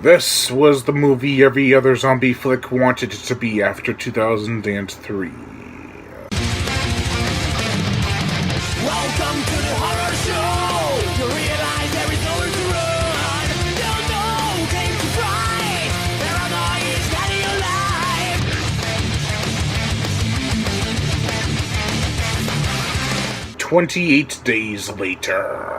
This was the movie every other zombie flick wanted it to be after 2003. Welcome to the horror show. You realize there is nowhere to run. Don't know, came to fight. Paranoia is getting alive. 28 days later.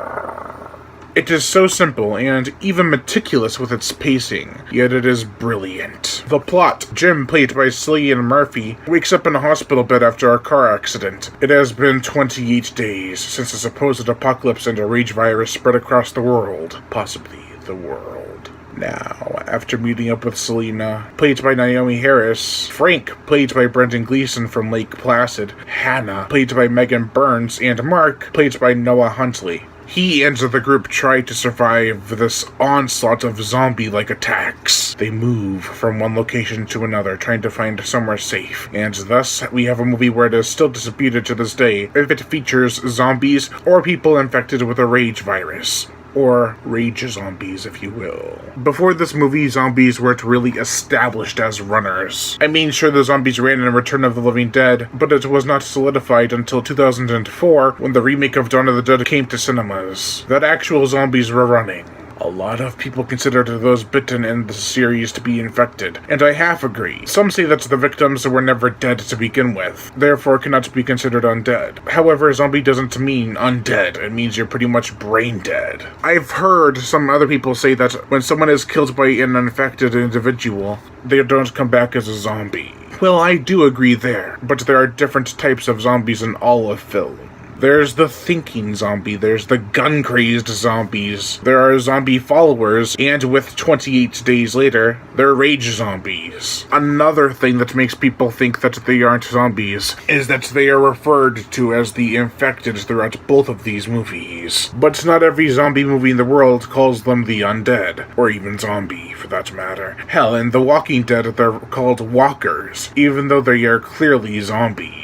It is so simple and even meticulous with its pacing, yet it is brilliant. The plot: Jim, played by Cillian Murphy, wakes up in a hospital bed after a car accident. It has been 28 days since a supposed apocalypse and a rage virus spread across the world, possibly the world. Now, after meeting up with Selena, played by Naomi Harris, Frank, played by Brendan Gleeson from Lake Placid, Hannah, played by Megan Burns, and Mark, played by Noah Huntley, he and the group try to survive this onslaught of zombie-like attacks. They move from one location to another, trying to find somewhere safe, and thus we have a movie where it is still disputed to this day if it features zombies or people infected with a rage virus. Or rage zombies, if you will. Before this movie, zombies weren't really established as runners. I mean, sure, the zombies ran in Return of the Living Dead, but it was not solidified until 2004 when the remake of Dawn of the Dead came to cinemas, that actual zombies were running. A lot of people considered those bitten in the series to be infected, and I half agree. Some say that the victims were never dead to begin with, therefore cannot be considered undead. However, zombie doesn't mean undead, it means you're pretty much brain dead. I've heard some other people say that when someone is killed by an infected individual, they don't come back as a zombie. Well, I do agree there, but there are different types of zombies in all of film. There's the thinking zombie, there's the gun-crazed zombies, there are zombie followers, and with 28 days later, they're rage zombies. Another thing that makes people think that they aren't zombies is that they are referred to as the infected throughout both of these movies. But not every zombie movie in the world calls them the undead, or even zombie, for that matter. Hell, in The Walking Dead, they're called walkers, even though they are clearly zombies.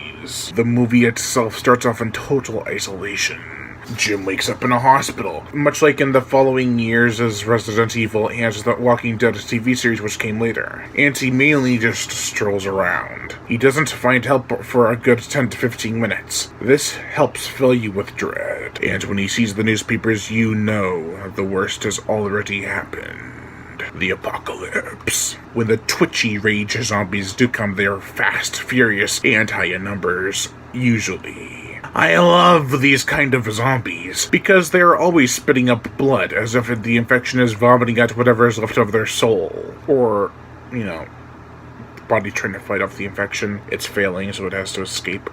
The movie itself starts off in total isolation. Jim wakes up in a hospital, much like in the following years as Resident Evil and The Walking Dead TV series, which came later, and he mainly just strolls around. He doesn't find help for a good 10 to 15 minutes. This helps fill you with dread, and when he sees the newspapers, you know the worst has already happened. The apocalypse. When the twitchy rage zombies do come, they are fast, furious, and high in numbers, usually. I love these kind of zombies, because they are always spitting up blood, as if the infection is vomiting out whatever is left of their soul. Or, you know, the body trying to fight off the infection, it's failing, so it has to escape.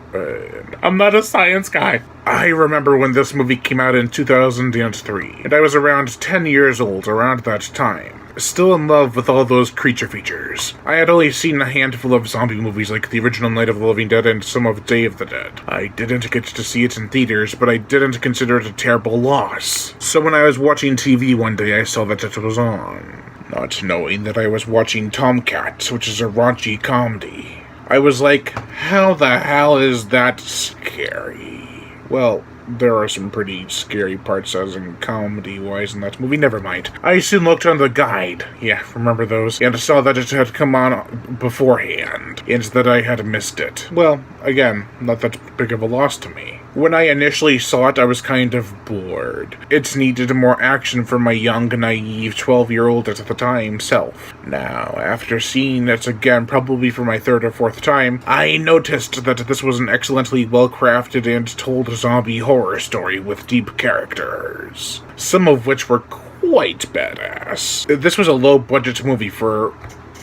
I'm not a science guy. I remember when this movie came out in 2003, and I was around 10 years old around that time. Still in love with all those creature features. I had only seen a handful of zombie movies like the original Night of the Living Dead and some of Day of the Dead. I didn't get to see it in theaters, but I didn't consider it a terrible loss. So when I was watching TV one day, I saw that it was on, not knowing that I was watching Tomcat, which is a raunchy comedy. I was like, how the hell is that scary? Well, there are some pretty scary parts as in comedy-wise in that movie. Never mind. I soon looked on the guide. Yeah, remember those? And saw that it had come on beforehand, and that I had missed it. Well, again, not that big of a loss to me. When I initially saw it, I was kind of bored. It needed more action for my young, naive 12-year-old at the time self. Now, after seeing it again, probably for my third or fourth time, I noticed that this was an excellently well-crafted and told zombie horror story with deep characters, some of which were quite badass. This was a low-budget movie for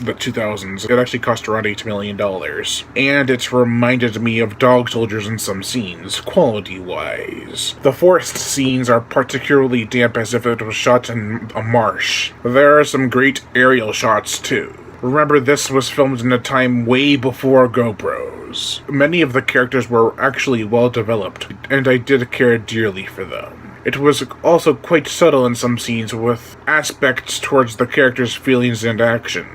the 2000s. It actually cost around $8 million. And it reminded me of Dog Soldiers in some scenes, quality-wise. The forest scenes are particularly damp as if it was shot in a marsh. There are some great aerial shots, too. Remember, this was filmed in a time way before GoPros. Many of the characters were actually well developed, and I did care dearly for them. It was also quite subtle in some scenes, with aspects towards the characters' feelings and actions.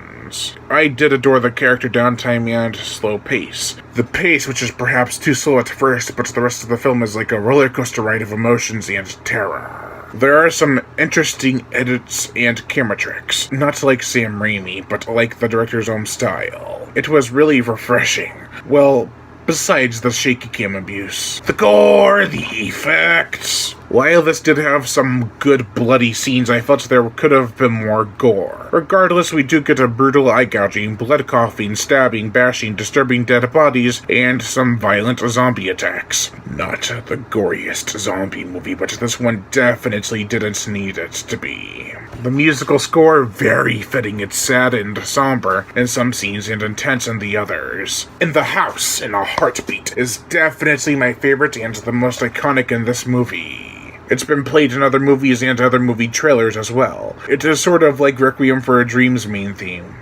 I did adore the character downtime and slow pace. The pace, which is perhaps too slow at first, but the rest of the film is like a roller coaster ride of emotions and terror. There are some interesting edits and camera tricks. Not like Sam Raimi, but like the director's own style. It was really refreshing. Well, besides the shaky cam abuse. The gore, the effects. While this did have some good bloody scenes, I felt there could have been more gore. Regardless, we do get a brutal eye gouging, blood coughing, stabbing, bashing, disturbing dead bodies, and some violent zombie attacks. Not the goriest zombie movie, but this one definitely didn't need it to be. The musical score, very fitting. It's sad and somber in some scenes and intense in the others. In the House, in a Heartbeat, is definitely my favorite and the most iconic in this movie. It's been played in other movies and other movie trailers as well. It is sort of like Requiem for a Dream's main theme.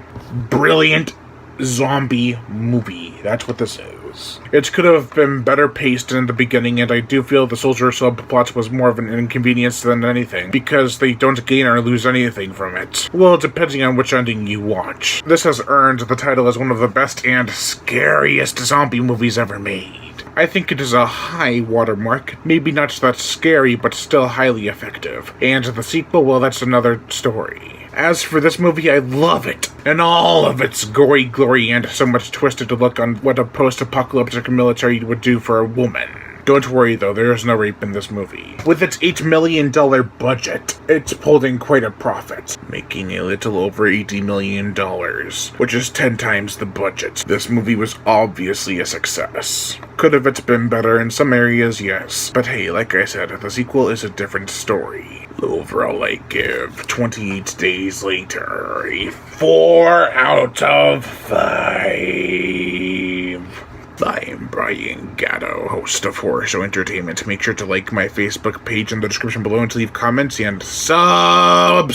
Brilliant zombie movie. That's what this is. It could have been better paced in the beginning, and I do feel the soldier subplot was more of an inconvenience than anything, because they don't gain or lose anything from it. Well, depending on which ending you watch. This has earned the title as one of the best and scariest zombie movies ever made. I think it is a high watermark. Maybe not that scary, but still highly effective. And the sequel, well, that's another story. As for this movie, I love it. And all of its gory glory and so much twisted look on what a post-apocalyptic military would do for a woman. Don't worry though, there is no rape in this movie. With its $8 million budget, it's pulled in quite a profit, making a little over $80 million, which is 10 times the budget. This movie was obviously a success. Could have it been better in some areas, yes, but hey, like I said, the sequel is a different story. Overall, I give 28 Days Later a 4 out of 5. I am Brian Gatto, host of Horror Show Entertainment. Make sure to like my Facebook page in the description below and to leave comments and subscribe.